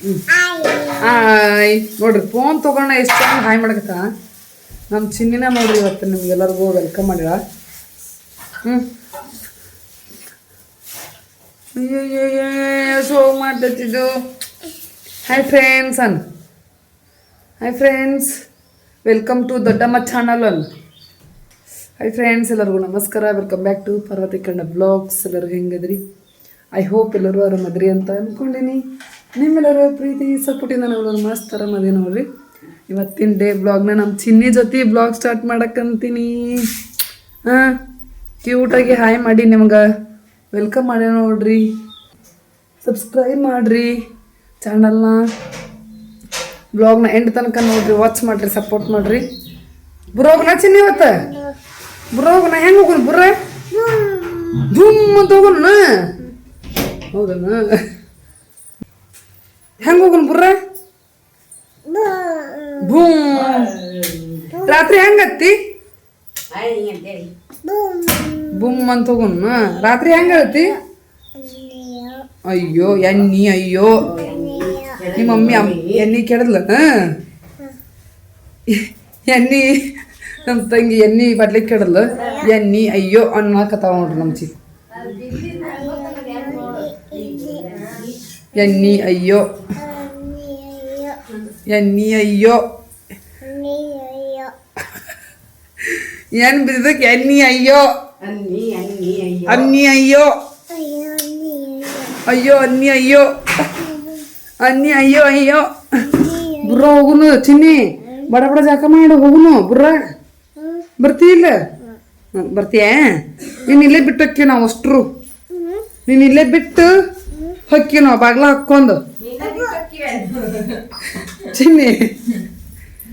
Hi ನೋಡ್ರಿ phone ತೊಗೊಂಡ ಎಷ್ಟು ಚಂದ ಹಾಯ್ ಮಾಡಕತ್ತ ನಮ್ಮ ಚಿನ್ನಿನ ನೋಡ್ರಿ ಇವತ್ತು ನಿಮ್ಗೆಲ್ಲರಿಗೂ ವೆಲ್ಕಮ್ ಮಾಡಿರ. ಶೋ ಮಾಡ್ತಿದ್ದು ಹಾಯ್ ಫ್ರೆಂಡ್ಸ್ ಅನ್ hi friends welcome to Doddamma channel ಅನ್. ಹಾಯ್ ಫ್ರೆಂಡ್ಸ್ ಎಲ್ಲರಿಗೂ ನಮಸ್ಕಾರ, welcome back to Parvati Kannada blogs. ಎಲ್ಲರಿಗೂ ಹೆಂಗದ್ರಿ? ಐ ಹೋಪ್ ಎಲ್ಲರೂ ಆರಾಮದ್ರಿ ಅಂತ ಅಂದ್ಕೊಂಡೀನಿ. ನಿಮ್ಮೆಲ್ಲರ ಪ್ರೀತಿ ಸಪೋರ್ಟಿಂದ ನಾವು ಮಸ್ತ್ ಆರಾಮದಿ ನೋಡ್ರಿ. ಇವತ್ತಿನ ಡೇ ಬ್ಲಾಗ್ನ ನಮ್ಮ ಚಿನ್ನಿ ಜೊತೆ ಬ್ಲಾಗ್ ಸ್ಟಾರ್ಟ್ ಮಾಡಕ್ಕಂತೀನಿ. ಕ್ಯೂಟಾಗಿ ಹಾಯ್ ಮಾಡಿ ನಿಮ್ಗೆ ವೆಲ್ಕಮ್ ಮಾಡಿ ನೋಡ್ರಿ. ಸಬ್ಸ್ಕ್ರೈಬ್ ಮಾಡಿರಿ ಚಾನಲ್ನ, ಬ್ಲಾಗ್ನ ಎಂಡ್ ತನಕ ನೋಡ್ರಿ, ವಾಚ್ ಮಾಡಿರಿ, ಸಪೋರ್ಟ್ ಮಾಡಿರಿ. ಬುರೋಗ್ನ ಚಿನ್ನಿ ಇವತ್ತು ಬುರೋಗ್ನ ಹೆಂಗೆ ಹೋಗೋಣ? ಬುರ್ರ ಧೂಮ್ ಅಂತ ಹೋಗೋಣ. ಹೌದಣ್ಣ, ಹೆಂಗೆ ಹೋಗೋಣ ಬುರ್ರ? ಬೂಮ್. ರಾತ್ರಿ ಹೆಂಗತ್ತಿ? ಬುಮ್ ಅಂತ ಹೋಗೋಣ. ರಾತ್ರಿ ಹೆಂಗತ್ತಿ? ಅಯ್ಯೋ ಎಣ್ಣಿ, ಅಯ್ಯೋ ನಿಮ್ಮ ಮಮ್ಮಿ ಎಣ್ಣೆ ಕೆಡದ್ಲ? ಎಣ್ಣಿ ನಮ್ಮ ತಂಗಿ ಎಣ್ಣೆ ಬಡ್ಲಿಕ್ಕೆ ಕೆಡದ್ಲು. ಎಣ್ಣಿ ಅಯ್ಯೋ ಅನ್ನಕತ್ತಾವ ನೋಡ್ರಿ ನಮ್ಮ ಚಿ. ಎಣ್ಣಿ ಅಯ್ಯೋ, ಎಣ್ಣಿ ಅಯ್ಯೋ, ಏನ್ ಬಿದ್ದಕ್ಕೆ ಎಣ್ಣಿ ಅಯ್ಯೋ, ಅನ್ನಿ ಅಯ್ಯೋ, ಅಯ್ಯೋ ಅನ್ನಿ ಅಯ್ಯೋ, ಅನ್ನಿ ಅಯ್ಯೋ ಅಯ್ಯೋ. ಬುರ್ರ ಹೋಗುನು ಚಿನ್ನಿ, ಬಡ ಬಡ ಜಾಕ ಮಾಡು ಹೋಗುನು. ಬುರ್ರ ಬರ್ತೀಯಿಲ್ಲ? ಬರ್ತೀಯ? ನೀನು ಇಲ್ಲೇ ಬಿಟ್ಟು ಹೊಕ್ಕಿ ನಾವು ಅಷ್ಟ್ರು. ನೀನು ಇಲ್ಲೇ ಬಿಟ್ಟು ಹೊಕ್ಕಿ ನಾವು ಬಾಗ್ಲ ಹಾಕ್ಕೊಂಡು. ಚಿನ್ನಿ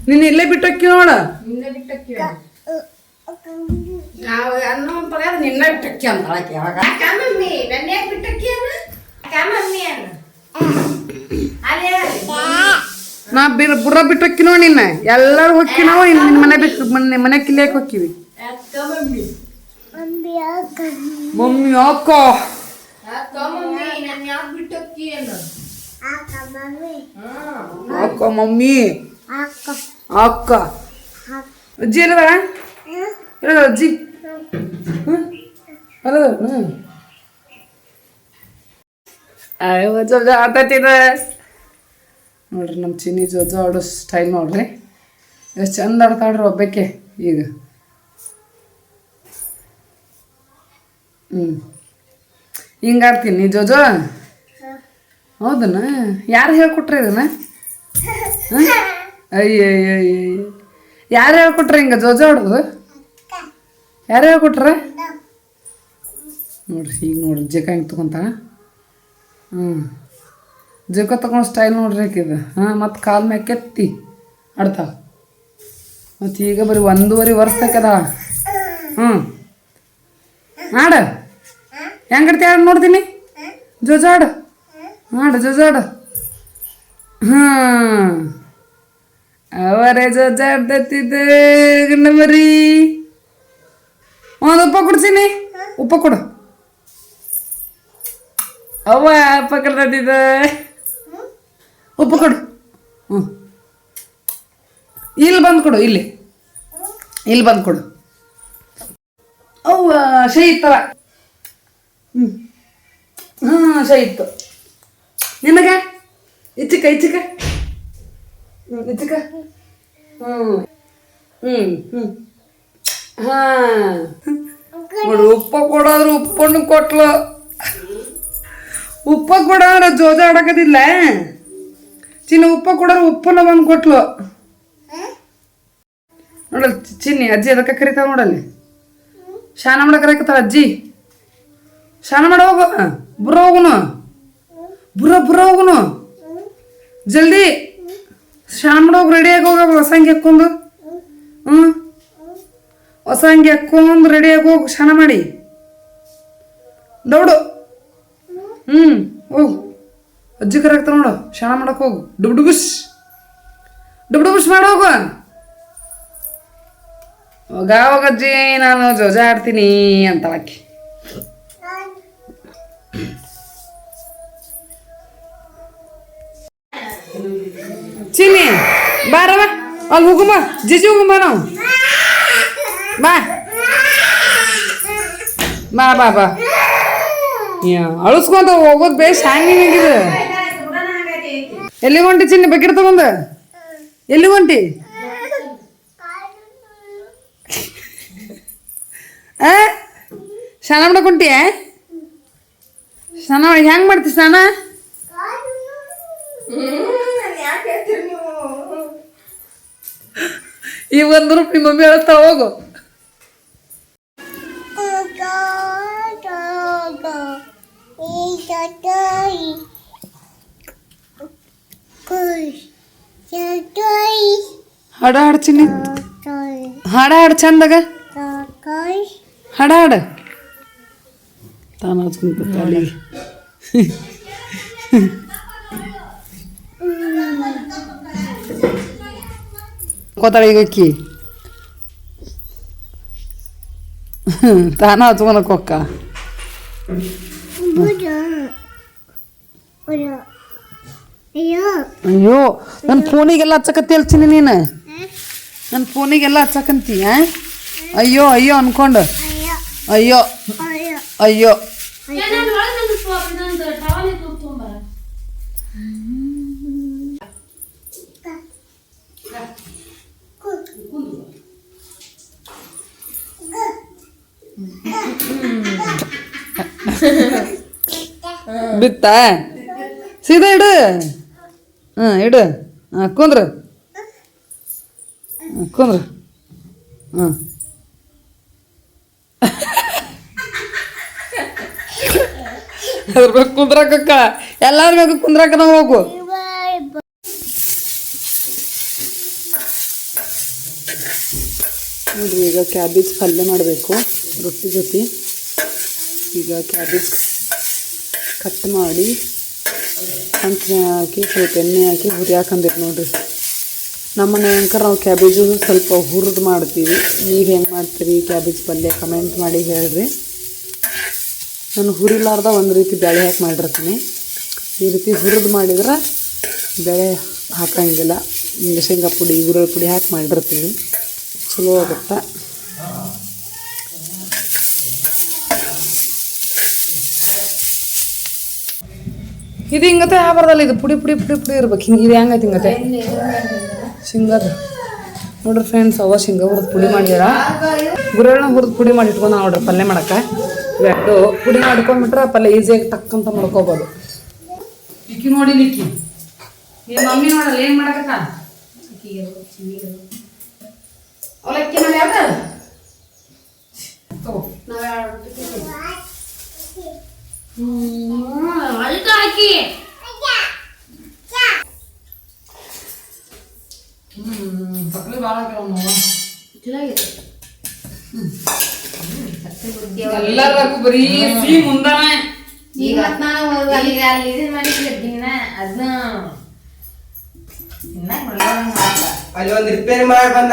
ನೀನು ಇಲ್ಲೇ ಬಿಟ್ಟು ಹೊಕ್ಕಿ ನೋಡ. ನಾ ಬುರ್ರ ಬಿಟ್ಟು ಹೊಕ್ಕಿ ನೋಡಿ. ನಿನ್ನ ಎಲ್ಲರೂ ಹೊಕ್ಕಿ ನಾವು ನಿನ್ನ ಮನೆ ಬಿಟ್ಟು ಮನೆ ಕಿಲಿಯಾಕೆ ಹೊಕ್ಕಿವಿ. ಮಮ್ಮಿ ಅಕ್ಕ ಅಕ್ಕ ಮಮ್ಮಿ ಅಕ್ಕ ಅಜ್ಜಿ ಅಲ್ಲದ ಹೇಳದ ಅಜ್ಜಿ ಅಲ್ಲದ ಜೋಜ ಆಡ್ತೈತಿದ ನೋಡ್ರಿ. ನಮ್ಮ ಚಿನ್ನಿ ಜೋಜ ಆಡೋ ಸ್ಟೈಲ್ ನೋಡ್ರಿ, ಎಷ್ಟು ಚಂದ ಆಡ್ತಾಳ್ರಿ ಒಬ್ಬಕ್ಕೆ. ಈಗ ಹಿಂಗೆ ಆಡ್ತೀನಿ ಜೋಜೋ. ಹೌದನ? ಯಾರು ಹೇಳ್ಕೊಟ್ರಿ ಇದನ್ನ? ಅಯ್ಯಯ್ಯ, ಯಾರು ಹೇಳ್ಕೊಟ್ರಿ ಹಿಂಗೆ ಜೋಜೋ ಆಡೋದು? ಯಾರು ಹೇಳ್ಕೊಟ್ರ? ನೋಡ್ರಿ ಈಗ ನೋಡ್ರಿ ಜೇಕ ಹಿಂಗೆ ತೊಗೊಂತಾಳ. ಜೇಕ ತೊಗೊಂಡು ಸ್ಟೈಲ್ ನೋಡ್ರಿ ಆಕಿದು. ಮತ್ತು ಕಾಲು ಮ್ಯಾಗ ಕೆತ್ತಿ ಆಡ್ತಾಳ. ಮತ್ತು ಈಗ ಬರೀ 1.5 ವರ್ಷದಕ್ಕದ. ಆಡ ಹೆಂಗಡ್ತಿ ಆಡ ನೋಡ್ತೀನಿ. ಜೋಜಾಡು ಆಡು, ಜೋಜಾಡು. ಅವರೇ ಜೋಜಾಡ್ತಿದ್ದೆ ಗಂಡ ಮರಿ. ಒಂದು ಉಪ್ಪ ಕೊಡ್ತೀನಿ, ಉಪ್ಪ ಕೊಡು. ಅವ್ವ ಉಪ್ಪ ಕಡ್ದಿದ್ದ, ಉಪ್ಪು ಕೊಡು. ಇಲ್ಲಿ ಬಂದು ಕೊಡು, ಇಲ್ಲಿ ಬಂದು ಕೊಡು. ಅವ್ವ ಶೈ ಇತ್ತವ. ಶೈ ಇತ್ತು ನಿನಗೆ. ಇಚ್ಚಿಕ ಇಚ್ಚಿಕ ಇಚ್ಚಿಕ. ನೋಡು ಉಪ್ಪ ಕೊಡೋದ್ರು ಉಪ್ಪನ್ನು ಕೊಟ್ಲು. ಉಪ್ಪ ಕೊಡೋದ್ರ ಜೋಜ ಆಡಕದಿಲ್ಲ. ಚಿನ್ನ ಉಪ್ಪ ಕೊಡೋರು ಉಪ್ಪನ್ನ ಬಂದು ಕೊಟ್ಲು. ನೋಡಲ್ ಚಿನ್ನಿ ಅಜ್ಜಿ ಅದಕ್ಕೆ ಕರಿತಾವ ನೋಡಲ್ಲಿ. ಶಾನ ಮಾಡಕ್ಕೆ ಕರೆಕತ್ತಾಳ ಅಜ್ಜಿ. ಶಾನ ಮಾಡ ಹೋಗು. ಬುರ್ರ ಹೋಗುನು, ಬುರ್ರ ಹೋಗುನು. ಜಲ್ದಿ ಶಾನ ಮಾಡೋಗಿ ರೆಡಿಯಾಗಿ ಹೋಗ. ಹೊಸ ಅಂಗಿ ಹಾಕ್ಕೊಂಡು ಹೊಸ ಅಂಗಿ ಹಾಕ್ಕೊಂಡು ರೆಡಿಯಾಗಿ ಹೋಗು. ಶಾನ ಮಾಡಿ ದೌಡು. ಹೋಗು, ಅಜ್ಜಿ ಕರೆಕ್ತಾರ ನೋಡು. ಶಾನ ಮಾಡಕ್ಕೆ ಹೋಗು. ಡುಬ್ಡುಬುಸ್ ಮಾಡೋಗು. ಹೋಗಜ್ಜಿ ನಾನು ಜೋಜ ಆಡ್ತೀನಿ ಅಂತ ಆಕಿ. ಚಿನ್ನಿ ಬಾರವ ಅಲ್ಲಿ ಹೋಗುಮ ಜಿಜಿ ಹೋಗುಮ ನಾವು ಬಾ ಬಾ ಬಾ ಬಾ ಅಳಿಸ್ಕೊಂತ ಹೋಗೋದು ಬೇಸ್ ಹ್ಯಾಂಗಿಂಗಿದೆ. ಎಲ್ಲಿಗೆ ಹೊಂಟಿ ಚಿನ್ನಿ ಬಕೆಟ್ ತಗೊಂಡ ಎಲ್ಲಿಗೆ ಹೊಂಟಿ? ಸ್ನಾನ ಮಾಡಕ್ ಹೊಂಟಿಯ? ಸ್ನಾನ ಹೆಂಗ್ ಮಾಡ್ತಿ ಸ್ನಾನ? ಈ 1 ರೂಪಾಯಿ ಮಮ್ಮಿ ಹೇಳ್ತಾ ಹೋಗು. ಹಾಡ ಹಾಡು ಚಿನ್ನಿ, ಹಾಡ ಹಾಡು ಚಂದಾಗ ಹಾಡ ಹಾಡು ತಾನ ಹಚ್ಕೊಂಡಿ ಕೋತಾಳ ಈಗ ಅಕ್ಕಿ ತಾನ ಹಚ್ಕೊಳಕ್ ಹೊಕ್ಕ. ಅಯ್ಯೋ ನನ್ನ ಫೋನಿಗೆಲ್ಲ ಹಚ್ಚಕತ್ತಿ ಅಲ್ಚಿನಿ ನೀನು, ನನ್ನ ಫೋನಿಗೆಲ್ಲ ಹಚ್ಚಕಂತಿ. ಅಯ್ಯೋ ಅಯ್ಯೋ ಅನ್ಕೊಂಡು ಅಯ್ಯೋ ಅಯ್ಯೋ ಬಿತ್ತ ಸೀದಾ ಇಡು. ಇಡು ಕುಂದ್ರು ಕುಂದ್ರು. ಅದ್ರ ಬೇಕು ಕುಂದ್ರಕ್ಕ, ಎಲ್ಲಾರ ಬೇಕು ಕುಂದ್ರಕ್ಕ ನಾವು ಹೋಗು. ನೋಡ್ರಿ ಈಗ ಕ್ಯಾಬೇಜ್ ಪಲ್ಯ ಮಾಡಬೇಕು ರೊಟ್ಟಿ ಜೊತೆ. ಈಗ ಕ್ಯಾಬೇಜ್ ಕಟ್ ಮಾಡಿ ಅಂಚೆ ಹಾಕಿ ಸ್ವಲ್ಪ ಎಣ್ಣೆ ಹಾಕಿ ಹುರಿಯಾಕಂದಿರಿ. ನೋಡ್ರಿ ನಮ್ಮನೆ ಅಂಕರ್ ನಾವು ಕ್ಯಾಬೇಜು ಸ್ವಲ್ಪ ಹುರಿದು ಮಾಡ್ತೀವಿ. ನೀವು ಹೆಂಗೆ ಮಾಡ್ತೀರಿ ಕ್ಯಾಬೇಜ್ ಪಲ್ಯ ಕಮೆಂಟ್ ಮಾಡಿ ಹೇಳ್ರಿ. ನಾನು ಹುರಿಲಾರ್ದ ಒಂದು ರೀತಿ ಬೇಳೆ ಹಾಕಿ ಮಾಡಿರ್ತೀನಿ. ಈ ರೀತಿ ಹುರಿದು ಮಾಡಿದ್ರೆ ಬೇಳೆ ಹಾಕಂಗಿಲ್ಲ. ಹಿಂಗೆ ಶೇಂಗಾ ಪುಡಿ ಗುರಳ್ ಪುಡಿ ಹಾಕಿ ಮಾಡಿರ್ತೀವಿ, ಚಲೋ ಆಗುತ್ತೆ. ಇದು ಹಿಂಗತೆ ಆಗಬಾರ್ದಲ್ಲ, ಇದು ಪುಡಿ ಪುಡಿ ಪುಡಿ ಪುಡಿ ಇರ್ಬೇಕು. ಹಿಂಗೆ ಇದು ಹೆಂಗೈತೆ ಹಿಂಗತೆ ಶೇಂಗಾದ ನೋಡ್ರಿ ಫ್ರೆಂಡ್ಸ್. ಅವ ಶೇಂಗಾ ಹುರಿದು ಪುಡಿ ಮಾಡಿದಾರ, ಗುರೆಳ್ಳ ಹುರಿದು ಪುಡಿ ಮಾಡಿ ಇಟ್ಕೊಂಡು ನೋಡ್ರಿ ಪಲ್ಯ ಮಾಡಕ್ಕೆ. ಇವೆರಡು ಪುಡಿ ಮಾಡ್ಕೊಂಡ್ಬಿಟ್ರೆ ಪಲ್ಯ ಈಸಿಯಾಗಿ ಟಕ್ಕಂತ ಮಾಡ್ಕೋಬೋದು. ಇಕ್ಕಿ ನೋಡಿ ನಿಕ್ಕಿ ನಿಮ್ಮ ಮಮ್ಮಿ ನೋಡಲ್ಲ ಏನು ಮಾಡಕತ್ತ ಅವಲಕ್ಕಿ ಮಾಡಿ ಯಾವ್ದು ಹಾಕಿ ಸಕ್ಕರೆ ಭಾಳ ಚೆನ್ನಾಗಿದೆ. ಎಲ್ಲದಕ್ಕೂ ಬರೀ ಸಿಹಿ ಮುಂದಾನೆ. ಈಗ ನಾನು ಅಲ್ಲಿ ಇದನ್ನ ಮಾಡಿದ್ದಿನ ಅದನ್ನ ಅಲ್ಲಿ ಒಂದು ರಿಪೇರಿ ಮಾಡಿ ಬಂದ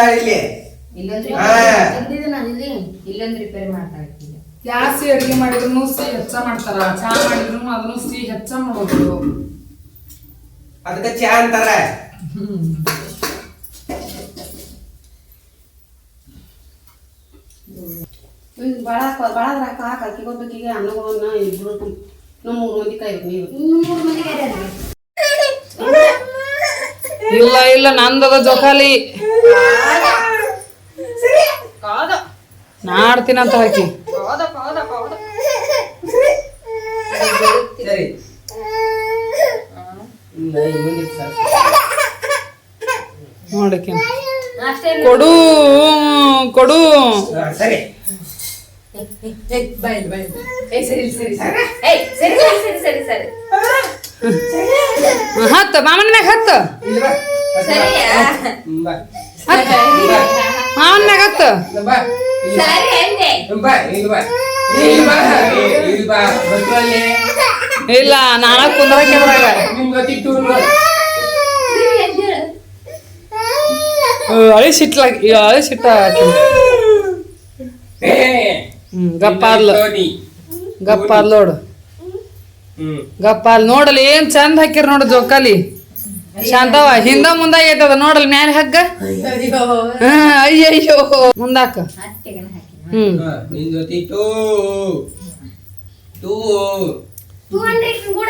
ಇಲ್ಲೊಂದು ರಿಪೇರಿ ಮಾಡ್ತಾ ಇರ್ತೀನಿ. ಜಾಸ್ತಿ ಅಡುಗೆ ಮಾಡಿದ್ರು ಸಿಹಿ ಹೆಚ್ಚ ಮಾಡ್ತಾರ, ಚಾ ಮಾಡಿದ್ರು ಅದನ್ನು ಸಿಹಿ ಹೆಚ್ಚ ಮಾಡೋದು. ಅದಕ್ಕೆ ಚಾ ಅಂತಾರ. ಭಾಳ ಕಲ್ತಿಗೋಬೇಕು. ಈಗ ಅನ್ನಗಳನ್ನ ಇಬ್ರು ನಮ್ಮ 3 ಮಂದಿ ಕಾಯ್ಬೇಕು. ನೀವು 3 ಮಂದಿ ಕೈಯಾರಿ ಇಲ್ಲ ಇಲ್ಲ ನಂದದ ಜೋಕಾಲಿ ನಾಡ್ತೀನಿ ಅಂತ ಹಾಕಿ ಸರಿ ನೋಡಕ್ಕೆ ಕೊಡು ಕೊಡು. ಸರಿ ಹತ್ತ ಮಾಮನ ಮ್ಯಾಗ ಹತ್ತ ಮಾಮನ ಮ್ಯಾಗ ಹತ್ತ. ಇಲ್ಲ ನಾನ ಕುಂದ್ರಕ್ಕೆ ಬರಾಗ ಅಳಿ ಸಿಟ್ಲಾಗಿ ಅಳಿ ಸಿಟ್ಟ ಗಪ್ಪಾದ್ಲು ಗಪ್ಪಾದ್ ನೋಡು ಗಪ್ಪಾಲ್ ನೋಡಲಿ ಏನ್ ಚಂದ ಹಾಕಿರ್ ನೋಡು ಜೋಕಾಲಿ. ಶಾಂತವ ಹಿಂದ ಮುಂದ ಐತದ ನೋಡಲ್ ಮ್ಯಾಲೆ ಹಗ್ಗ ಅಯ್ಯಯ್ಯೋ ಮುಂದಾಕ ಹತ್ತೆಗನ ಹಾಕಿ ನಿನ್ ಜೊತೆ ಟೂ ಟೂ 200 ಕೂಡ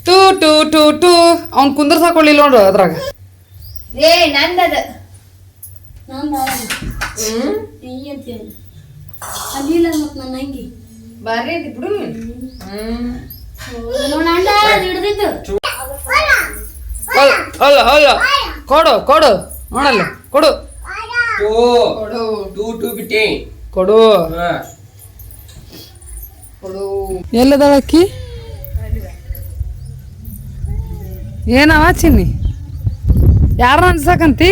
ಟೂ ಟೂ ಟೂ ಟೂ ಅವ್ನ್ ಕುಂದರ್ಸ್ ಹಾಕೊಳ್ಳಿಲ್ಲ ನೋಡು ಅದ್ರಾಗ ಏ ನಂದದ ಅಲ್ಲಿಲ್ಲ ಮತ್ ನನ್ನ ಅಂಗಿ ಬರ್ರಿ ಬಿಡು ನೋಡಂಡ ಹಿಡ್ದಿತ್ತು ಅಲ್ಲ ಅಲ್ಲ ಕೊಡು ಕೊಡು ನೋಡಲ್ಲ ಕೊಡು ಟೂ ಟೂ ಟೂ ಬಿಟ್ಟೆ ಕೊಡು ಹಾ ಎಲ್ಲದಾಳ ಅಕ್ಕಿ ಏನವ ಚಿನ್ನಿ ಯಾರ ಅನ್ಸಕಂತಿ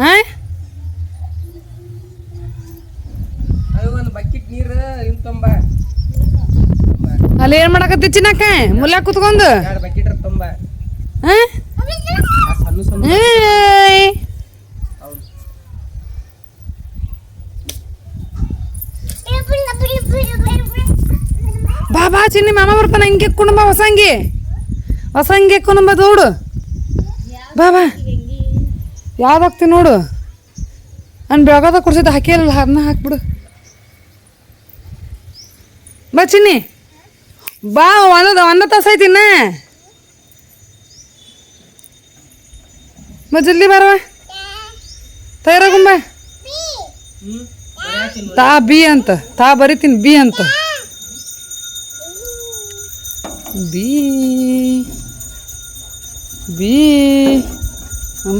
ಹಾ ಅದು ಒಂದು ಬಕೆಟ್ ನೀರು ಇನ್ ತುಂಬ ಅಲ್ಲಿ ಏನ್ ಮಾಡಕತ್ತಿ ಚಿನ್ನಕ್ಕ ಮುಲ್ಯಾಗ ಕುತ್ಕೊಂಡು 2 ಬಕೆಟ್ ತುಂಬ ಹಾ ಆ ಸಣ್ಣ ಸಣ್ಣ ಏಯ್. ಬಾ ಬಾ ಚಿನ್ನಿ ಮಾಮ ಬರ್ತಾನ ಹಿಂಗೆ ಎಕ್ಕೊಂಡು ಬಾ ಹೊಸ ಅಂಗಿ ಎಕ್ಕೊಂಡು ಬಾ ದೌಡು ಬಾ ಬಾ ಯಾವ್ದು ಹಾಕ್ತಿ ನೋಡು ನಾನು ಬೆಳಗಾದ ಕೊಡ್ಸಿದ್ದ ಹಾಕಿಲ್ಲ ಅದನ್ನ ಹಾಕ್ಬಿಡು ಬಾ ಚಿನ್ನಿ ಬಾ ಒಂದ ತಾಸು ಆಯ್ತು ಇನ್ನ ಬಾ ಜಲ್ದಿ ಬಾರವ ತಯಾರಾಗುಂಬ ತಾ ಬಿ ಅಂತ ತಾ ಬರಿತೀನಿ ಬಿ ಅಂತ ಬಿ ಬಿ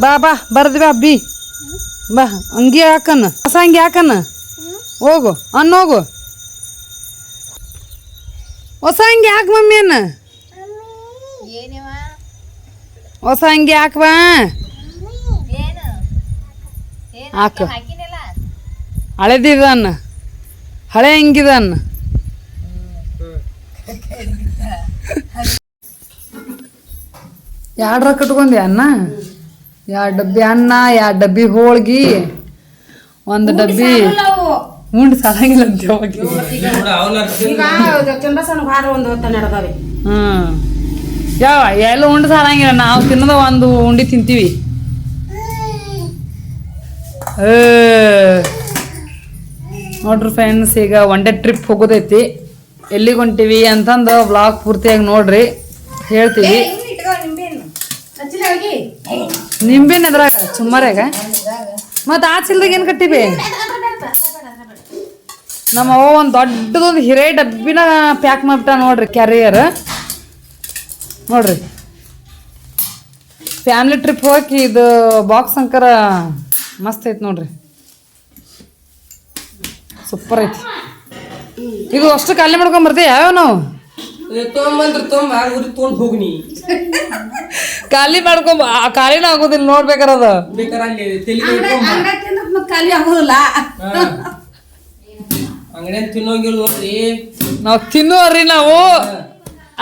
ಬಾ ಬಾ ಬರ್ದಿ ಬಾ ಬಿ ಬಾ ಅಂಗಿ ಹಾಕನ ಹೊಸ ಅಂಗಿ ಹಾಕನ ಹೋಗು ಹೋಗು ಹೊಸ ಅಂಗಿ ಹಾಕ ಮಮ್ಮಿ ಅನ್ನ ಏನೇವ ಹೊಸ ಅಂಗಿ ಹಾಕ್ಬಾ ಏನು ಹಾಕು ಹಾಕಿನಲ್ಲ ಹಳೆದಿದ ಅನ್ನ ಹಳೆ ಅಂಗಿದ ಅನ್ನ ಎರಡ್ರ ಕಟ್ಕೊಂಡಿ ಅನ್ನ 2 ಡಬ್ಬಿ ಅನ್ನ 2 ಡಬ್ಬಿ ಹೋಳ್ಗಿ 1 ಡಬ್ಬಿ ಉಂಡು ಸಾಲಾಗಿಲ್ಲ ಅಂತ ಹೋಗಿ ಈಗ ಚಂದ್ರಸನ ಭಾರ ಒಂದು ಹೊತ್ತ ನಡೆದವೆ ಯಾವ ಎಲ್ಲ ಉಂಡು ಸಾಲಂಗಿಲ್ಲ ನಾವು ತಿನ್ನೋದ ಒಂದು ಉಂಡಿ ತಿಂತೀವಿ ನೋಡ್ರಿ ಫ್ರೆಂಡ್ಸ್ ಈಗ ಒನ್ ಡೇ ಟ್ರಿಪ್ ಹೋಗೋದೈತಿ ಎಲ್ಲಿಗೆ ಹೊಂಟಿವಿ ಅಂತಂದು ವ್ಲಾಗ್ ಪೂರ್ತಿಯಾಗಿ ನೋಡ್ರಿ ಹೇಳ್ತೀವಿ ನಿಂಬೆನ್ ಅದ್ರಾಗ ಸುಮಾರಾಗ ಮತ್ತು ಆ ಚಿಲ್ದಾಗ ಏನು ಕಟ್ಟಿವಿ ನಮ್ಮ ಅವ್ವ ಒಂದು ದೊಡ್ಡದೊಂದು ಹಿರೇ ಡಬ್ಬಿನ ಪ್ಯಾಕ್ ಮಾಡ್ಬಿಟ್ಟ ನೋಡ್ರಿ ಕ್ಯಾರಿಯರ್ ನೋಡ್ರಿ ಫ್ಯಾಮಿಲಿ ಟ್ರಿಪ್ ಹೋಗಿ ಇದು ಬಾಕ್ಸ್ ಅಂಕರ ಮಸ್ತ್ ಐತಿ ನೋಡ್ರಿ ಸೂಪರ್ ಐತಿ ಇದು ಅಷ್ಟು ಖಾಲಿ ಮಾಡ್ಕೊಂಡ್ ಬರ್ತೀವಿ ಯಾವ್ಯಾವ ನಾವು ತೊಗೊಂಬಂದ್ರ ತೊಗೊಂಬ ಊರಿಗೆ ತೊಗೊಂಡು ಹೋಗ್ನಿ ಖಾಲಿ ಮಾಡ್ಕೊಂಬ ಖಾಲಿನ ಆಗೋದಿಲ್ಲ ನೋಡ್ಬೇಕಾರ ಅದು ಬೇಕಾರೆ ಅಲ್ಲಿ ತೆಲಿಗೆ ಮತ್ತೆ ಖಾಲಿ ಆಗೋದಿಲ್ಲ ಅಂಗಡಿಯಲ್ಲಿ ತಿನ್ನೋಂಗಿಲ್ಲ ನೋಡ್ರಿ ನಾವು ತಿನ್ನುವರಿ ನಾವು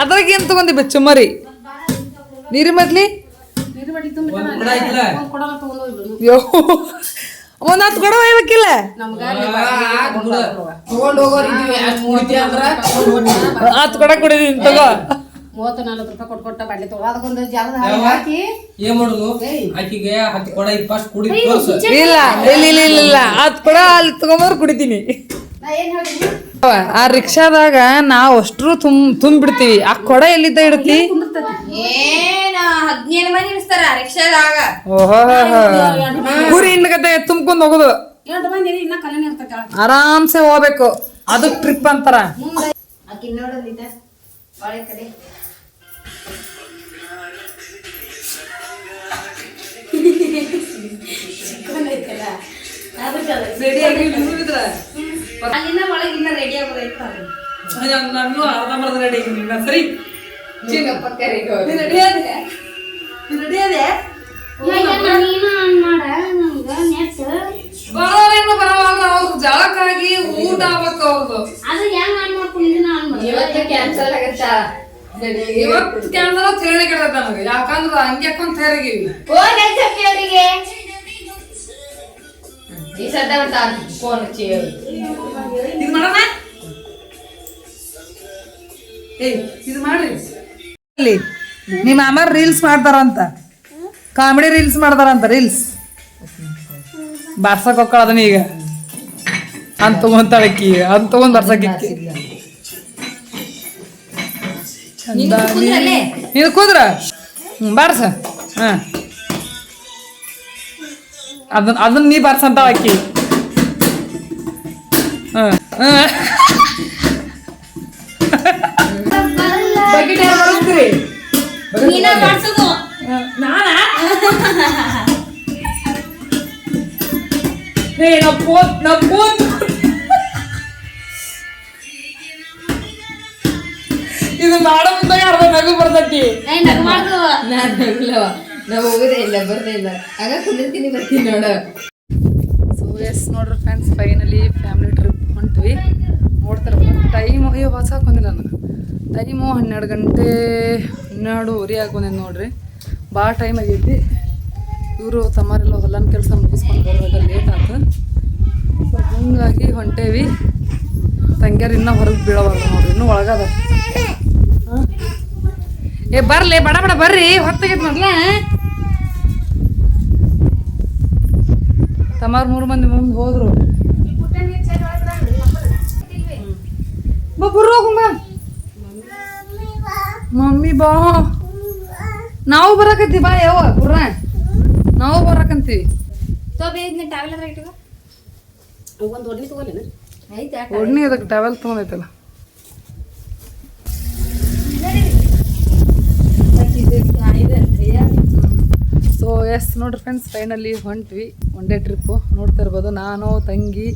ಅದ್ರಾಗ ಏನು ತಗೊಂಡಿ ಬೆಚ್ಚು ಮರಿ ನೀರಿ ಮದ್ಲಿ ಒಂದ್ ಕೂಡ ಐತಿಲ್ಲ ಯೋ ಒಂದ್ 10 ಕೊಡ ಒಯ್ಬೇಕಿಲ್ಲ ತಗೊಂಡ್ ಹೋಗೋರ್ ಇದೀವಿ ಅಷ್ಟ್ ಮುಗಿತಿ ಅಂದ್ರ ತಗೊಂಡ್ ಹೋಗ್ನಿ 10 ಕೊಡ ಕುಡಿದೀನಿ ತಗೋ 30-40 ರೂಪಾಯಿ ಕೊಟ್ಟು ಬಾಟ್ಲಿ ತಗೋ ಅದಕ್ಕೊಂದು ಜಾಗದ ಹಾಕಿ ಏನ್ ಮಾಡುದು ಆಕಿಗೆ 10 ಕೊಡ ಫಸ್ಟ್ ಕುಡಿ ತೋರ್ಸು ಇಲ್ಲ ಇಲ್ಲ ಇಲ್ಲ ಇಲ್ಲ ಇಲ್ಲ 10 ಕೊಡ ಅಲ್ಲಿ ತಗೊಂಬರ್ ಕುಡಿತೀನಿ ನಾ ಏನ್ ಹೇಳಿದ್ನಿ ಆ ರಿಕ್ಷಾದಾಗ ನಾವು ಅಷ್ಟ್ರು ತುಂಬಿಡ್ತೀವಿ ಆ ಕೊಡ ಎಲ್ಲಿದ್ದ ಇಡ್ತಿ ಏನ 17 ಮಂದಿ ಇಳಿಸ್ತಾರ ರಿಕ್ಷಾದಾಗ ಓಹೋ ಕುರಿ ಹಿಂಡ್ಗತೆ ತುಂಬ್ಕೊಂಡ್ ಹೋಗುದು 2 ಮಂದಿ ಇನ್ನ ಕಲೆನೇ ಇರ್ತೈತೆ ಆರಾಮ್ಸೆ ಹೋಗ್ಬೇಕು ಅದು ಟ್ರಿಪ್ ಅಂತಾರ ಆಕಿ ನೋಡೋದಿದ್ದ ಒಳ್ಳೆ ಕಡೆ ಅಲ್ಲಿಂದ ಒಳಗಿನ್ನ ರೆಡಿ ಆಗೋದೈತ ನಾನು ಅರ್ಧಂಬರ್ಧ ರೆಡಿ ಸರಿ ಬರೋರೇನು ಬರವಾಗ ಅವ್ರು ಜಳಕ್ಕಾಗಿ ಊಟ ಆಗ್ಬೇಕು ಅವ್ರದ್ದು ಇವತ್ತು ಕ್ಯಾನ್ಸಲ್ ಆಗತ್ತಾ ಇವತ್ತು ಕ್ಯಾನ್ಸಲ್ ಹೇಳಿ ಕೆಡದ ನನಗೆ ಯಾಕಂದ್ರ ಹಂಗೆ ಹಾಕೊಂಡ್ ತಯಾರಾಗಿವಿ ಫೋನ್ ಹಚ್ಚಿ ಅವರಿಗೆ ಈ ಸದ್ದ ಬರ್ತಾರ ಫೋನ್ ಹಚ್ಚಿ ಇದು ಮಾಡೋಣ ಏಯ್ ಇದು ಮಾಡ್ರಿ ಅಲ್ಲಿ ನಿಮ್ಮ ಮಾಮ ರೀಲ್ಸ್ ಮಾಡ್ತಾರಂತ, ಕಾಮಿಡಿ ರೀಲ್ಸ್ ಮಾಡ್ತಾರಂತ. ರೀಲ್ಸ್ ಬಾರ್ಸಕ್ ಹೋಗ್ಕಳ ಅದನ್ನ ಈಗ ಅಂತ ತಗೊಂತಾಳಕ್ಕಿ ಅಂತ ತಗೊಂಡ್ ಬಾರ್ಸಕ್ಕೆ ನೀನು ಕೂದ್ರ ಬಾರ್ಸ. ಹಾಂ ಅದನ್ನ ನೀ ಬಾರ್ಸಂತ ಅಕ್ಕಿ. ಬಕೆಟ್ ಯಾರು ಬರಸ್ತೀರಿ? ನೀನ ಮಾಡ್ಸೋದು ನಾನಾ? ಇದು ಮಾಡೋ ಮುಂದಾಗ ಅರ್ಧ ನಗು ಬರ್ತೈತಿ. ನಗು ಮಾಡ್ದು ನಾನು ನಗುಲವ ನಾವು ಹೋಗೋದೇ ಇಲ್ಲ ಬರ್ದೇ ಇಲ್ಲ ಆಗ ಕುಂದಿರ್ತೀನಿ ಬರ್ತೀನಿ ನೋಡ. ಸೊ ಎಸ್ ನೋಡ್ರಿ ಫ್ರೆಂಡ್ಸ್, ಫೈನಲಿ ಫ್ಯಾಮಿಲಿ ಟ್ರಿಪ್ ಹೊಂಟ್ವಿ. ನೋಡ್ತಾರೆ ಟೈಮು ಅಯ್ಯೋ ವಾಸ ಹಾಕೊಂದಿಲ್ಲ ನಾನು. ಟೈಮು 12 ಗಂಟೆ 12:30 ಆಗೊಂದೇನು ನೋಡ್ರಿ. ಭಾಳ ಟೈಮ್ ಆಗೈತಿ. ಇವರು ತಮ್ಮರೆಲ್ಲ ಹೊಲನ ಕೆಲಸ ಮುಗಿಸ್ಕೊಂಡು ಬರುವಾಗ ಲೇಟ್ ಆಯ್ತು. ಸೊ ಹಂಗಾಗಿ ಹೊಂಟೇವಿ. ತಂಗ್ಯಾರು ಇನ್ನೂ ಹೊರಗೆ ಬೀಳವಲ್ಲ ನೋಡ್ರಿ, ಇನ್ನೂ ಒಳಗದ. ಏ ಬರ್ಲಿ ಬಡ ಬಡ ಬರ್ರಿ, ಹೊತ್ತಾಗೈತೆ ಮೊದ್ಲ. ತಮ್ಮಾರು 3 ಮಂದಿ ಮುಂದೆ ಹೋದ್ರು. ಬರ್ರೋಗುಂಬ ಮಮ್ಮಿ ಬಾ, ನಾವು ಬರಾಕತ್ತೀವಿ. ಬಾ ಯಾವ ಬುರ್ರ, ನಾವು ಬರಾಕಂತೀವಿ. ಟ್ರಾವೆಲ್ ಅದ್ರ ಇಟ್ಟು ಒಂದು ಒಡ್ನಿ ತಗೋಲೇನ? ಆಯ್ತಾ ಒಡ್ನಿ ಅದಕ್ಕೆ ಟವೆಲ್ ತೊಗೊಂಡೈತಲ್ಲ. ಸೊ ಎಸ್ ನೋಡ್ರಿ ಫ್ರೆಂಡ್ಸ್, ಫೈನಲಿ ಹೊಂಟ್ವಿ. One day trip. ನೋಡ್ತಾ ಇರ್ಬೋದು, ನಾನು ತಂಗಿ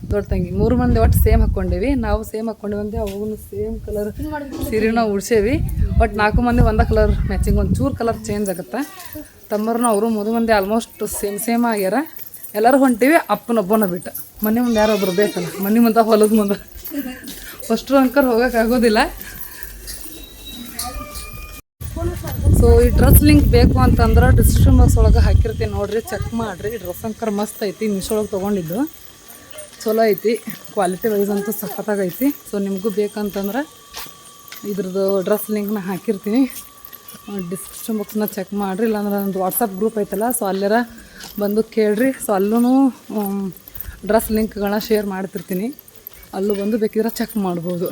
ದೊಡ್ಡ ತಂಗಿ 3 ಮಂದಿ ಒಟ್ಟು ಸೇಮ್ ಹಾಕ್ಕೊಂಡೇವಿ. ನಾವು ಸೇಮ್ ಹಾಕ್ಕೊಂಡಿವಂತೆ, ಅವಾಗೂ ಸೇಮ್ ಕಲರ್ ಸೀರೆನ ಉಡ್ಸೇವಿ. ಬಟ್ 4 ಮಂದಿ ಒಂದೇ ಕಲರ್ ಮ್ಯಾಚಿಂಗ್, ಒಂದು ಚೂರು ಕಲರ್ ಚೇಂಜ್ ಆಗುತ್ತೆ. ತಮ್ಮರನ್ನ ಅವರು 3 ಮಂದಿ ಆಲ್ಮೋಸ್ಟ್ ಸೇಮ್ ಆಗ್ಯಾರ. ಎಲ್ಲರೂ ಹೊಂಟೀವಿ, ಅಪ್ಪನೊಬ್ಬನ ಬಿಟ್ಟು. ಮನೆ ಮುಂದೆ ಯಾರೊಬ್ರು ಬೇಕಲ್ಲ, ಮನೆ ಮುಂದೆ ಹೊಲದ ಮುಂದೆ ಅಷ್ಟರು ಅಂಕರ್ ಹೋಗೋಕ್ಕಾಗೋದಿಲ್ಲ. ಸೊ ಈ ಡ್ರೆಸ್ ಲಿಂಕ್ ಬೇಕು ಅಂತಂದ್ರೆ ಡಿಸ್ಕ್ರಿಪ್ಷನ್ ಬಾಕ್ಸ್ ಒಳಗೆ ಹಾಕಿರ್ತೀನಿ ನೋಡ್ರಿ, ಚೆಕ್ ಮಾಡಿರಿ. ಡ್ರೆಸ್ ಅಂಕರ್ ಮಸ್ತ್ ಐತಿ, ಮೀಶೋಳಗೆ ತೊಗೊಂಡಿದ್ದು ಚಲೋ ಐತಿ. ಕ್ವಾಲಿಟಿ ವೈಸ್ ಅಂತೂ ಸಖತ್ತಾಗೈತಿ. ಸೊ ನಿಮಗೂ ಬೇಕಂತಂದ್ರೆ ಇದ್ರದ್ದು ಡ್ರೆಸ್ ಲಿಂಕ್ನ ಹಾಕಿರ್ತೀನಿ, ಡಿಸ್ಕ್ರಿಪ್ಷನ್ ಬಾಕ್ಸ್ನ ಚೆಕ್ ಮಾಡಿರಿ. ಇಲ್ಲಾಂದ್ರೆ ನಂದು ವಾಟ್ಸಪ್ ಗ್ರೂಪ್ ಐತಲ್ಲ, ಸೊ ಅಲ್ಲೆಲ್ಲ ಬಂದು ಕೇಳ್ರಿ. ಸೊ ಅಲ್ಲೂ ಡ್ರೆಸ್ ಲಿಂಕ್ಗಳನ್ನ ಶೇರ್ ಮಾಡ್ತಿರ್ತೀನಿ, ಅಲ್ಲೂ ಬಂದು ಬೇಕಿದ್ರೆ ಚೆಕ್ ಮಾಡ್ಬೋದು.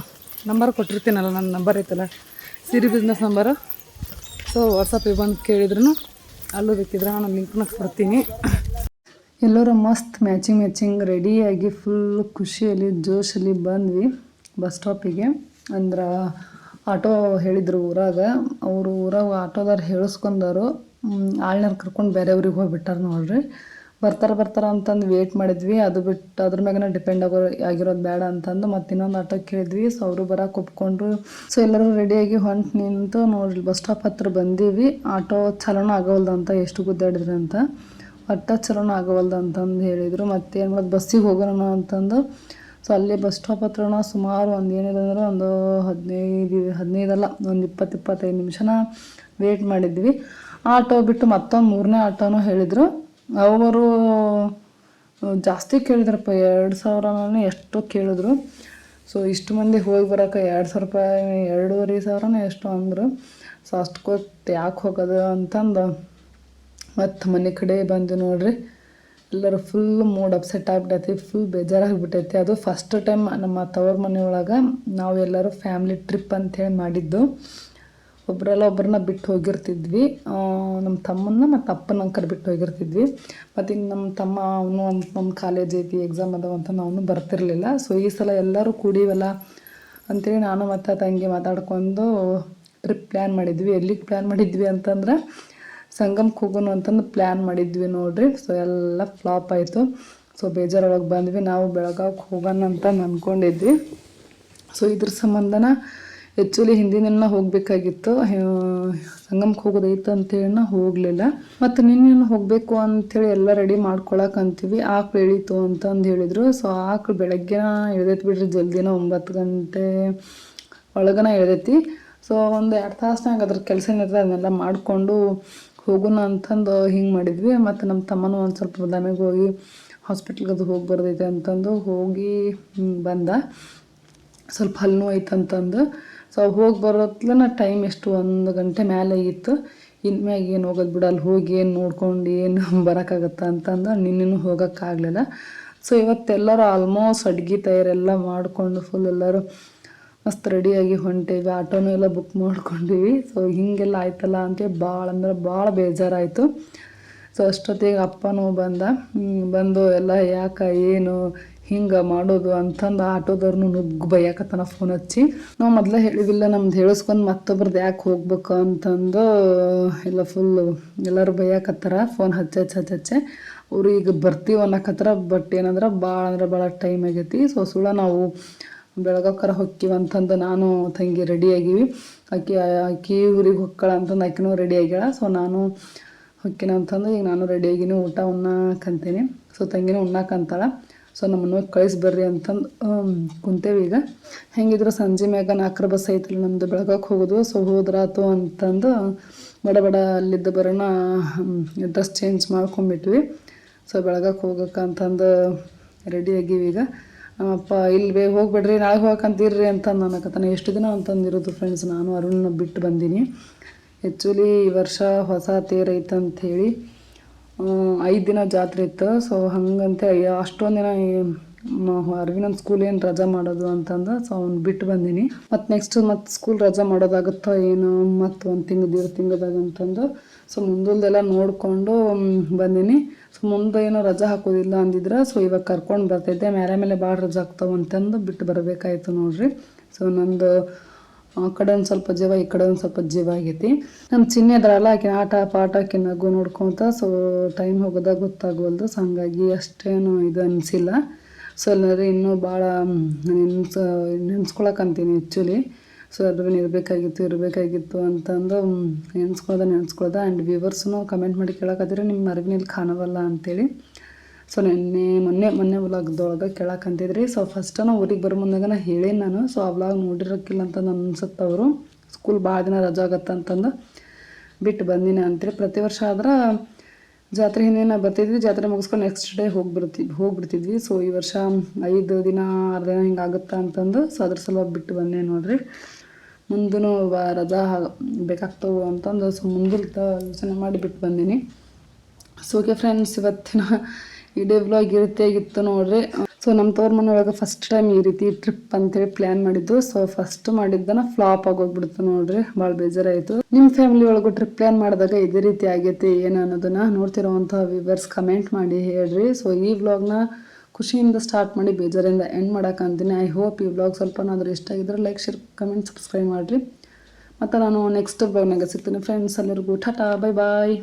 ನಂಬರ್ ಕೊಟ್ಟಿರ್ತೀನಲ್ಲ, ನನ್ನ ನಂಬರ್ ಐತಲ್ಲ ಸಿರಿ ಬಿಸ್ನೆಸ್ ನಂಬರು. ಸೊ ವಾಟ್ಸಪ್ಪಿಗೆ ಬಂದು ಕೇಳಿದ್ರೂ ಅಲ್ಲೂ ಬೇಕಿದ್ರೆ ನಾನು ಲಿಂಕ್ನ ಕೊಡ್ತೀನಿ. ಎಲ್ಲರೂ ಮಸ್ತ್ ಮ್ಯಾಚಿಂಗ್ ರೆಡಿಯಾಗಿ ಫುಲ್ ಖುಷಿಯಲ್ಲಿ ಜೋಶಲ್ಲಿ ಬಂದ್ವಿ ಬಸ್ ಸ್ಟಾಪಿಗೆ. ಅಂದ್ರೆ ಆಟೋ ಹೇಳಿದರು ಊರಾಗ, ಅವರು ಊರಾಗ ಆಟೋದಾರು ಹೇಳಿಸ್ಕೊಂಡರು. ಆಳ್ನಾರು ಕರ್ಕೊಂಡು ಬೇರೆ ಊರಿಗೆ ಹೋಗ್ಬಿಟ್ಟಾರೆ ನೋಡ್ರಿ. ಬರ್ತಾರೆ ಅಂತಂದು ವೇಟ್ ಮಾಡಿದ್ವಿ. ಅದು ಬಿಟ್ಟು ಅದ್ರ ಮ್ಯಾಗ ಡಿಪೆಂಡ್ ಆಗಿರೋದು ಬೇಡ ಅಂತಂದು ಮತ್ತು ಇನ್ನೊಂದು ಆಟೋ ಕೇಳಿದ್ವಿ. ಸೊ ಅವರು ಬರೋಕೆ ಒಪ್ಕೊಂಡ್ರು. ಸೊ ಎಲ್ಲರೂ ರೆಡಿಯಾಗಿ ಹೊಂಟು ನಿಂತು ನೋಡ್ರಿ ಬಸ್ ಸ್ಟಾಪ್ ಹತ್ರ ಬಂದೀವಿ. ಆಟೋ ಚಲನ ಆಗೋಲ್ದಂತ, ಎಷ್ಟು ಗುದ್ದಾಡಿದ್ರಿ ಅಂತ. ಒಟ್ಟ ಚಲನ ಆಗೋವಲ್ದು ಅಂತಂದು ಹೇಳಿದರು. ಮತ್ತೇನು ಮಾಡೋದು, ಬಸ್ಸಿಗೆ ಹೋಗೋಣ ಅಂತಂದು. ಸೊ ಅಲ್ಲೇ ಬಸ್ ಸ್ಟಾಪ್ ಹತ್ರನ ಸುಮಾರು ಒಂದು ಏನಿದೆ ಅಂದ್ರೆ ಒಂದು 15 ಅಲ್ಲ, ಒಂದು 20-25 ನಿಮಿಷನ ವೇಟ್ ಮಾಡಿದ್ವಿ. ಆಟೋ ಬಿಟ್ಟು ಮತ್ತೊಂದು 3ನೇ ಆಟೋನೂ ಹೇಳಿದರು. ಅವರು ಜಾಸ್ತಿ ಕೇಳಿದ್ರಪ್ಪ, 2,000 ಎಷ್ಟು ಕೇಳಿದ್ರು. ಸೊ ಇಷ್ಟು ಮಂದಿ ಹೋಗಿ ಬರೋಕೆ 2,000 ರೂಪಾಯಿ, 2,500 ಎಷ್ಟು ಅಂದರು. ಸೊ ಅಷ್ಟು ಕೊಟ್ಟು ಯಾಕೆ ಹೋಗೋದು ಅಂತಂದು ಮತ್ತು ಮನೆ ಕಡೆ ಬಂದು ನೋಡ್ರಿ. ಎಲ್ಲರೂ ಫುಲ್ ಮೂಡ್ ಅಪ್ಸೆಟ್ ಆಗಿಬಿಟ್ಟೈತಿ, ಫುಲ್ ಬೇಜಾರಾಗಿಬಿಟ್ಟೈತಿ. ಅದು ಫಸ್ಟ್ ಟೈಮ್ ನಮ್ಮ ತವ್ರ ಮನೆಯೊಳಗೆ ನಾವು ಎಲ್ಲರೂ ಫ್ಯಾಮ್ಲಿ ಟ್ರಿಪ್ ಅಂಥೇಳಿ ಮಾಡಿದ್ದು. ಒಬ್ಬರನ್ನ ಬಿಟ್ಟು ಹೋಗಿರ್ತಿದ್ವಿ, ನಮ್ಮ ತಮ್ಮನ್ನ ಮತ್ತು ಅಪ್ಪನ ಅಂಕರ್ ಬಿಟ್ಟು ಹೋಗಿರ್ತಿದ್ವಿ. ಮತ್ತು ಇನ್ನು ನಮ್ಮ ತಮ್ಮ ಅವನು ನಮ್ಮ ಕಾಲೇಜ್ ಐತಿ, ಎಕ್ಸಾಮ್ ಅದಾವ ಅಂತ ಅವನು ಬರ್ತಿರ್ಲಿಲ್ಲ. ಸೊ ಈ ಸಲ ಎಲ್ಲರೂ ಕೂಡಿವಲ್ಲ ಅಂಥೇಳಿ ನಾನು ಮತ್ತು ತಂಗಿ ಮಾತಾಡ್ಕೊಂಡು ಟ್ರಿಪ್ ಪ್ಲ್ಯಾನ್ ಮಾಡಿದ್ವಿ. ಎಲ್ಲಿಗೆ ಪ್ಲ್ಯಾನ್ ಮಾಡಿದ್ವಿ ಅಂತಂದ್ರೆ ಸಂಗಮಕ್ಕೆ ಹೋಗೋಣ ಅಂತಂದು ಪ್ಲ್ಯಾನ್ ಮಾಡಿದ್ವಿ ನೋಡ್ರಿ. ಸೊ ಎಲ್ಲ ಫ್ಲಾಪ್ ಆಯಿತು. ಸೊ ಬೇಜಾರೊಳಗೆ ಬಂದ್ವಿ. ನಾವು ಬೆಳಗಾವಿಗೆ ಹೋಗೋಣ ಅಂತ ಅಂದ್ಕೊಂಡಿದ್ವಿ. ಸೊ ಇದ್ರ ಸಂಬಂಧನ ಆ್ಯಕ್ಚುಲಿ ಹಿಂದಿನ ಹೋಗಬೇಕಾಗಿತ್ತು, ಸಂಗಮಕ್ಕೆ ಹೋಗೋದೈತೆ ಅಂತೇಳಿ ಹೋಗಲಿಲ್ಲ. ಮತ್ತು ನಿನ್ನೇನು ಹೋಗಬೇಕು ಅಂಥೇಳಿ ಎಲ್ಲ ರೆಡಿ ಮಾಡ್ಕೊಳಕ್ಕೆ ಅಂತೀವಿ. ಆಕಳು ಇಳೀತು ಅಂತಂದು ಹೇಳಿದರು. ಸೊ ಆಕಳು ಬೆಳಗ್ಗೆನ ಇಳ್ದೈತಿ ಬಿಡ್ರಿ, ಜಲ್ದಿನ 9 ಗಂಟೆ ಒಳಗನ ಇಳ್ದೈತಿ. ಸೊ ಒಂದು 2 ತಾಸ್ನಾಗ ಅದ್ರ ಕೆಲಸ ಏನಿರ್ತದೆ ಅದನ್ನೆಲ್ಲ ಮಾಡಿಕೊಂಡು ಹೋಗೋಣ ಅಂತಂದು ಹಿಂಗೆ ಮಾಡಿದ್ವಿ. ಮತ್ತು ನಮ್ಮ ತಮ್ಮನೂ ಒಂದು ಸ್ವಲ್ಪ ಬದಾಮಿಗೆ ಹೋಗಿ ಹಾಸ್ಪಿಟ್ಲಿಗೆ ಅದು ಹೋಗಿ ಬರ್ತೈತೆ ಅಂತಂದು ಹೋಗಿ ಬಂದ. ಸ್ವಲ್ಪ ಹಲ್ಲು ಐತಂತಂದು. ಸೊ ಹೋಗಿ ಬರೋತ್ಲನ ಟೈಮ್ ಎಷ್ಟು 1 ಗಂಟೆ ಮೇಲೆ ಆಗಿತ್ತು. ಇನ್ಮ್ಯಾಗ ಏನು ಹೋಗೋದು ಬಿಡು, ಅಲ್ಲಿ ಹೋಗಿ ಏನು ನೋಡ್ಕೊಂಡು ಏನು ಬರೋಕ್ಕಾಗತ್ತಾ ಅಂತಂದು ನಿನ್ನೆನೂ ಹೋಗೋಕ್ಕಾಗಲಿಲ್ಲ. ಸೊ ಇವತ್ತೆಲ್ಲರೂ ಆಲ್ಮೋಸ್ಟ್ ಅಡ್ಗೆ ತಯಾರೆಲ್ಲ ಮಾಡಿಕೊಂಡು ಫುಲ್ ಎಲ್ಲರೂ ಮಸ್ತ್ ರೆಡಿಯಾಗಿ ಹೊಂಟೇವಿ. ಆಟೋನೂ ಎಲ್ಲ ಬುಕ್ ಮಾಡ್ಕೊಂಡಿವಿ. ಸೊ ಹೀಗೆಲ್ಲ ಆಯ್ತಲ್ಲ ಅಂತೇಳಿ ಭಾಳ ಅಂದ್ರೆ ಭಾಳ ಬೇಜಾರಾಯಿತು. ಸೊ ಅಷ್ಟೊತ್ತಿಗೆ ಅಪ್ಪನೂ ಬಂದು ಎಲ್ಲ ಯಾಕೆ ಏನು ಹಿಂಗೆ ಮಾಡೋದು ಅಂತಂದು ಆಟೋದವ್ರನ್ನೂ ನುಗ್ಗು ಬೈಯಾಕತ್ತಾನ ಫೋನ್ ಹಚ್ಚಿ. ನಾವು ಮೊದಲೇ ಹೇಳಿವಿಲ್ಲ, ನಮ್ದು ಹೇಳಿಸ್ಕೊಂಡು ಮತ್ತೊಬ್ರದ್ದು ಯಾಕೆ ಹೋಗ್ಬೇಕು ಅಂತಂದು ಎಲ್ಲ ಫುಲ್ಲು ಎಲ್ಲರೂ ಬೈಯಾಕತ್ತಾರ ಫೋನ್ ಹಚ್ಚೆ ಅವರು ಈಗ ಬರ್ತೀವಿ ಅನ್ನಕತ್ತಾರ. ಬಟ್ ಏನಂದ್ರೆ ಭಾಳ ಟೈಮ್ ಆಗೈತಿ. ಸೊ ಸುಳ್ಳ ನಾವು ಬೆಳಗಾಕರ ಹೊಕ್ಕಿವಿ ಅಂತಂದು ನಾನು ತಂಗಿ ರೆಡಿ ಆಗಿವಿ. ಆಕಿ ಊರಿಗೆ ಹೊಕ್ಕಳ ಅಂತಂದು ಆಕಿನೂ ರೆಡಿ ಆಗ್ಯಾಳ. ಸೊ ನಾನು ಹೊಕ್ಕಿನ ಅಂತಂದು ಈಗ ನಾನು ರೆಡಿ ಆಗಿನಿ, ಊಟ ಉಣ್ಣಾಕಂತೀನಿ. ಸೊ ತಂಗಿನೂ ಉಣ್ಣಾಕಂತಾಳ. ಸೊ ನಮ್ಮನ್ನು ಕಳಿಸಿ ಬರ್ರಿ ಅಂತಂದು ಕುಂತೇವಿ. ಈಗ ಹೆಂಗಿದ್ರು ಸಂಜೆ ಮ್ಯಾಗ 4 ಬಸ್ ಐತಲ್ಲ ನಮ್ಮದು ಬೆಳಗಾಕ್ಕೆ ಹೋಗೋದು. ಸೊ ಹೋದ್ರಾತು ಅಂತಂದು ಬಡ ಅಲ್ಲಿದ್ದ ಬರೋಣ ಡ್ರೆಸ್ ಚೇಂಜ್ ಮಾಡ್ಕೊಂಬಿಟ್ವಿ. ಸೊ ಬೆಳಗಾಕ್ಕೆ ಹೋಗಕ್ಕೆ ಅಂತಂದು ರೆಡಿ ಆಗೀವಿ. ಈಗ ನಮ್ಮಪ್ಪ ಇಲ್ಲಿ ಹೋಗ್ಬಿಡ್ರಿ, ನಾಳೆ ಹೋಗಕ್ಕಂತೀರ್ರಿ ಅಂತಂದು ಅನ್ನಕತ್ತಾನೆ. ಎಷ್ಟು ದಿನ ಅಂತಂದಿರೋದು ಫ್ರೆಂಡ್ಸ್, ನಾನು ಅರುಣ್ ಬಿಟ್ಟು ಬಂದೀನಿ. ಆ್ಯಕ್ಚುಲಿ ಈ ವರ್ಷ ಹೊಸ ತೇರು ಐತಂಥೇಳಿ 5 ದಿನ ಜಾತ್ರೆ ಇತ್ತು. ಸೊ ಹಂಗಂತೆ ಅಷ್ಟೊಂದು ದಿನ ಅರವಿಂದನ ಸ್ಕೂಲ್ ಏನು ರಜಾ ಮಾಡೋದು ಅಂತಂದು ಸೊ ಅವ್ನು ಬಿಟ್ಟು ಬಂದೀನಿ. ಮತ್ತು ನೆಕ್ಸ್ಟ್ ಸ್ಕೂಲ್ ರಜಾ ಮಾಡೋದಾಗುತ್ತೋ ಏನು ಮತ್ತು 1 ತಿಂಗಳು 1.5 ತಿಂಗಳದಾಗ ಅಂತಂದು ಸೊ ಮುಂದಲ್ದೆಲ್ಲ ನೋಡಿಕೊಂಡು ಬಂದೀನಿ. ಸೊ ಮುಂದೆ ಏನೋ ರಜಾ ಹಾಕೋದಿಲ್ಲ ಅಂದಿದ್ರೆ ಸೊ ಇವಾಗ ಕರ್ಕೊಂಡು ಬರ್ತಿದ್ದೆ. ಮೇಲೆ ಭಾಳ ರಜಾ ಆಗ್ತಾವೆ ಅಂತಂದು ಬಿಟ್ಟು ಬರಬೇಕಾಯ್ತು ನೋಡ್ರಿ. ಸೊ ನಂದು ಆ ಕಡೆ ಒಂದು ಸ್ವಲ್ಪ ಜೀವ, ಈ ಕಡೆ ಒಂದು ಸ್ವಲ್ಪ ಜೀವ ಆಗೈತಿ. ನಮ್ಮ ಚಿನ್ನಿ ಅದ್ರಲ್ಲ ಆಕಿನ ಆಟ ಪಾಠ ಆಕಿನ ನಗು ನೋಡ್ಕೊತ ಸೊ ಟೈಮ್ ಹೋಗೋದಾಗ ಗೊತ್ತಾಗವಲ್ದು. ಸೊ ಹಂಗಾಗಿ ಅಷ್ಟೇನು ಇದು ಅನಿಸಿಲ್ಲ. ಸೊ ಎಲ್ಲರೂ ಇನ್ನೂ ಭಾಳ ನೆನ್ಸ್ಕೊಳಕ್ಕಂತೀನಿ ಆ್ಯಕ್ಚುಲಿ. ಸೊ ಅದ್ರನ್ನ ಇರಬೇಕಾಗಿತ್ತು ಅಂತಂದು ನೆನ್ಸ್ಕೊಳ್ದೆ. ಆ್ಯಂಡ್ ವ್ಯೂವರ್ಸ್ನು ಕಮೆಂಟ್ ಮಾಡಿ ಕೇಳಕತ್ತಿದ್ರೆ ನಿಮ್ಮ ಅರವಿನಲ್ಲಿ ಕಾಣವಲ್ಲ ಅಂತೇಳಿ. ಸೊ ಮೊನ್ನೆ ವ್ಲಾಗ್ದೊಳಗೆ ಕೇಳಕ್ಕಂತಿದ್ರಿ. ಸೊ ಫಸ್ಟ್ ನಾವು ಊರಿಗೆ ಬರೋ ಮುಂದಾಗ ಹೇಳೇನಿ ನಾನು. ಸೊ ಆ ವ್ಲಾಗ್ ನೋಡಿರೋಕ್ಕಿಲ್ಲ ಅಂತ ಅನ್ಸುತ್ತೆ. ಅವರು ಸ್ಕೂಲ್ ಭಾಳ ದಿನ ರಜಾ ಆಗತ್ತೆ ಅಂತಂದು ಬಿಟ್ಟು ಬಂದಿನಿ ಅಂತೇಳಿ. ಪ್ರತಿ ವರ್ಷ ಆದ್ರೆ ಜಾತ್ರೆ ಹಿಂದಿನ ಬರ್ತಿದ್ವಿ, ಜಾತ್ರೆ ಮುಗಿಸ್ಕೊಂಡು ನೆಕ್ಸ್ಟ್ ಡೇ ಹೋಗ್ಬಿಡ್ತಿದ್ವಿ. ಸೊ ಈ ವರ್ಷ 5 ದಿನ 6 ದಿನ ಹಿಂಗೆ ಆಗುತ್ತಾ ಅಂತಂದು ಸೊ ಅದ್ರ ಸಲುವಾಗಿ ಬಿಟ್ಟು ಬಂದೆ ನೋಡ್ರಿ. ಮುಂದೂ ರಜಾ ಬೇಕಾಗ್ತವೆ ಅಂತಂದು ಸೊ ಮುಂದಿಲ್ತ ಯೋಚನೆ ಮಾಡಿ ಬಿಟ್ಟು ಬಂದೀನಿ. ಸೊ ಓಕೆ ಫ್ರೆಂಡ್ಸ್, ಇವತ್ತಿನ ಇಡೇ ವ್ಲಾಗ್ ಇತ್ತು ನೋಡ್ರಿ. ಸೊ ನಮ್ಮ ತವ್ರ ಮನೆ ಒಳಗೆ ಫಸ್ಟ್ ಟೈಮ್ ಈ ರೀತಿ ಟ್ರಿಪ್ ಅಂತೇಳಿ ಪ್ಲ್ಯಾನ್ ಮಾಡಿದ್ದು. ಸೊ ಫಸ್ಟ್ ಮಾಡಿದ್ದನ ಫ್ಲಾಪ್ ಆಗೋಗ್ಬಿಡ್ತು ನೋಡ್ರಿ, ಭಾಳ ಬೇಜಾರಾಯಿತು. ನಿಮ್ಮ ಫ್ಯಾಮಿಲಿ ಒಳಗೂ ಟ್ರಿಪ್ ಪ್ಲ್ಯಾನ್ ಮಾಡಿದಾಗ ಇದೇ ರೀತಿ ಆಗೈತಿ ಏನು ಅನ್ನೋದನ್ನು ನೋಡ್ತಿರೋವಂಥ ವ್ಯೂವರ್ಸ್ ಕಮೆಂಟ್ ಮಾಡಿ ಹೇಳ್ರಿ. ಸೊ ಈ ವ್ಲಾಗ್ನ ಖುಷಿಯಿಂದ ಸ್ಟಾರ್ಟ್ ಮಾಡಿ ಬೇಜಾರಿಂದ ಎಂಡ್ ಮಾಡೋಕ್ಕಂತೀನಿ. ಐ ಹೋಪ್ ಈ ವ್ಲಾಗ್ ಸ್ವಲ್ಪನಾದರೂ ಇಷ್ಟ ಆಗಿದ್ರೆ ಲೈಕ್, ಶೇರ್, ಕಮೆಂಟ್, ಸಬ್ಸ್ಕ್ರೈಬ್ ಮಾಡಿರಿ. ಮತ್ತು ನಾನು ನೆಕ್ಸ್ಟ್ ವ್ಲಾಗ್ನಾಗ ಸಿಗ್ತೀನಿ ಫ್ರೆಂಡ್ಸ್. ಎಲ್ಲರಿಗೂ ಟಾಟಾ, ಬೈ ಬಾಯ್.